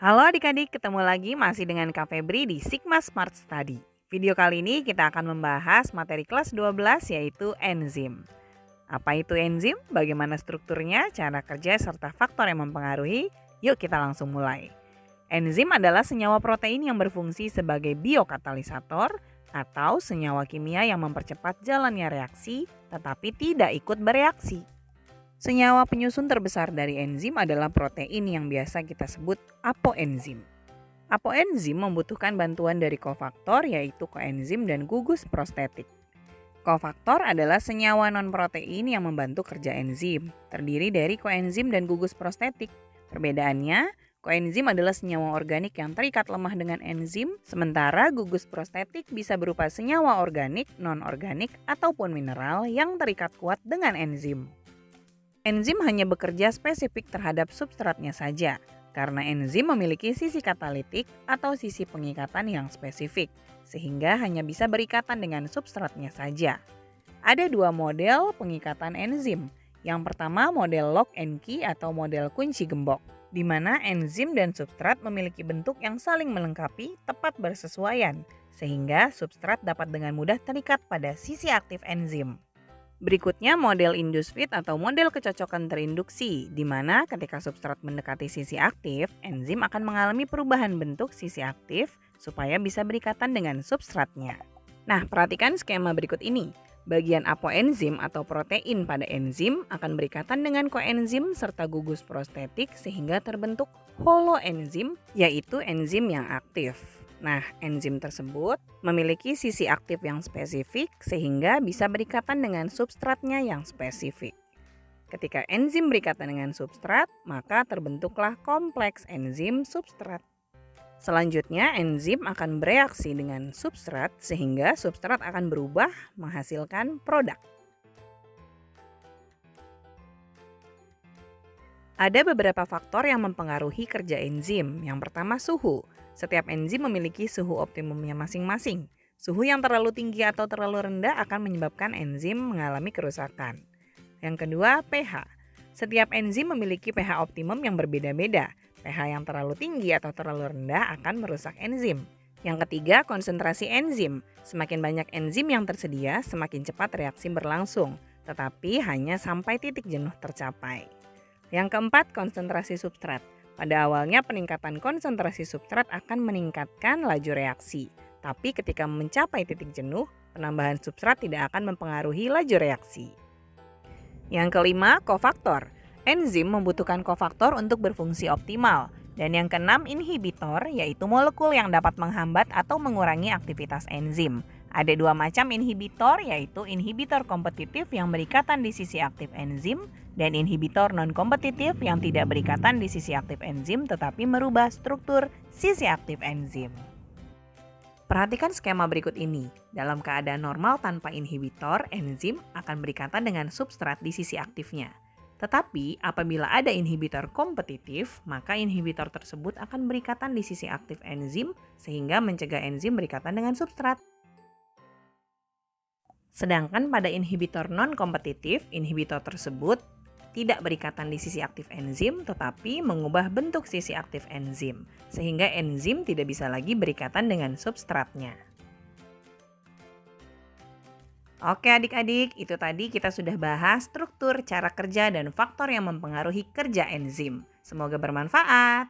Halo adik-adik, ketemu lagi masih dengan Kak Febri di Sigma Smart Study. Video kali ini kita akan membahas materi kelas 12 yaitu enzim. Apa itu enzim? Bagaimana strukturnya, cara kerja, serta faktor yang mempengaruhi? Yuk kita langsung mulai. Enzim adalah senyawa protein yang berfungsi sebagai biokatalisator atau senyawa kimia yang mempercepat jalannya reaksi tetapi tidak ikut bereaksi. Senyawa penyusun terbesar dari enzim adalah protein yang biasa kita sebut apoenzim. Apoenzim membutuhkan bantuan dari kofaktor yaitu koenzim dan gugus prostetik. Kofaktor adalah senyawa non-protein yang membantu kerja enzim, terdiri dari koenzim dan gugus prostetik. Perbedaannya, koenzim adalah senyawa organik yang terikat lemah dengan enzim, sementara gugus prostetik bisa berupa senyawa organik, non-organik, ataupun mineral yang terikat kuat dengan enzim. Enzim hanya bekerja spesifik terhadap substratnya saja, karena enzim memiliki sisi katalitik atau sisi pengikatan yang spesifik, sehingga hanya bisa berikatan dengan substratnya saja. Ada dua model pengikatan enzim. Yang pertama model lock and key atau model kunci gembok, di mana enzim dan substrat memiliki bentuk yang saling melengkapi, tepat bersesuaian, sehingga substrat dapat dengan mudah terikat pada sisi aktif enzim. Berikutnya model induced fit atau model kecocokan terinduksi, di mana ketika substrat mendekati sisi aktif, enzim akan mengalami perubahan bentuk sisi aktif supaya bisa berikatan dengan substratnya. Nah, perhatikan skema berikut ini. Bagian apoenzim atau protein pada enzim akan berikatan dengan koenzim serta gugus prostetik sehingga terbentuk holoenzim, yaitu enzim yang aktif. Nah, enzim tersebut memiliki sisi aktif yang spesifik sehingga bisa berikatan dengan substratnya yang spesifik. Ketika enzim berikatan dengan substrat, maka terbentuklah kompleks enzim substrat. Selanjutnya, enzim akan bereaksi dengan substrat sehingga substrat akan berubah menghasilkan produk. Ada beberapa faktor yang mempengaruhi kerja enzim. Yang pertama, suhu. Setiap enzim memiliki suhu optimumnya masing-masing. Suhu yang terlalu tinggi atau terlalu rendah akan menyebabkan enzim mengalami kerusakan. Yang kedua, pH. Setiap enzim memiliki pH optimum yang berbeda-beda. pH yang terlalu tinggi atau terlalu rendah akan merusak enzim. Yang ketiga, konsentrasi enzim. Semakin banyak enzim yang tersedia, semakin cepat reaksi berlangsung, tetapi hanya sampai titik jenuh tercapai. Yang keempat, konsentrasi substrat. Pada awalnya peningkatan konsentrasi substrat akan meningkatkan laju reaksi. Tapi ketika mencapai titik jenuh, penambahan substrat tidak akan mempengaruhi laju reaksi. Yang kelima, kofaktor. Enzim membutuhkan kofaktor untuk berfungsi optimal. Dan yang keenam, inhibitor, yaitu molekul yang dapat menghambat atau mengurangi aktivitas enzim. Ada dua macam inhibitor, yaitu inhibitor kompetitif yang berikatan di sisi aktif enzim dan inhibitor non-kompetitif yang tidak berikatan di sisi aktif enzim tetapi merubah struktur sisi aktif enzim. Perhatikan skema berikut ini. Dalam keadaan normal tanpa inhibitor, enzim akan berikatan dengan substrat di sisi aktifnya. Tetapi apabila ada inhibitor kompetitif, maka inhibitor tersebut akan berikatan di sisi aktif enzim sehingga mencegah enzim berikatan dengan substrat. Sedangkan pada inhibitor non-kompetitif, inhibitor tersebut tidak berikatan di sisi aktif enzim tetapi mengubah bentuk sisi aktif enzim sehingga enzim tidak bisa lagi berikatan dengan substratnya. Oke adik-adik, itu tadi kita sudah bahas struktur, cara kerja, dan faktor yang mempengaruhi kerja enzim. Semoga bermanfaat.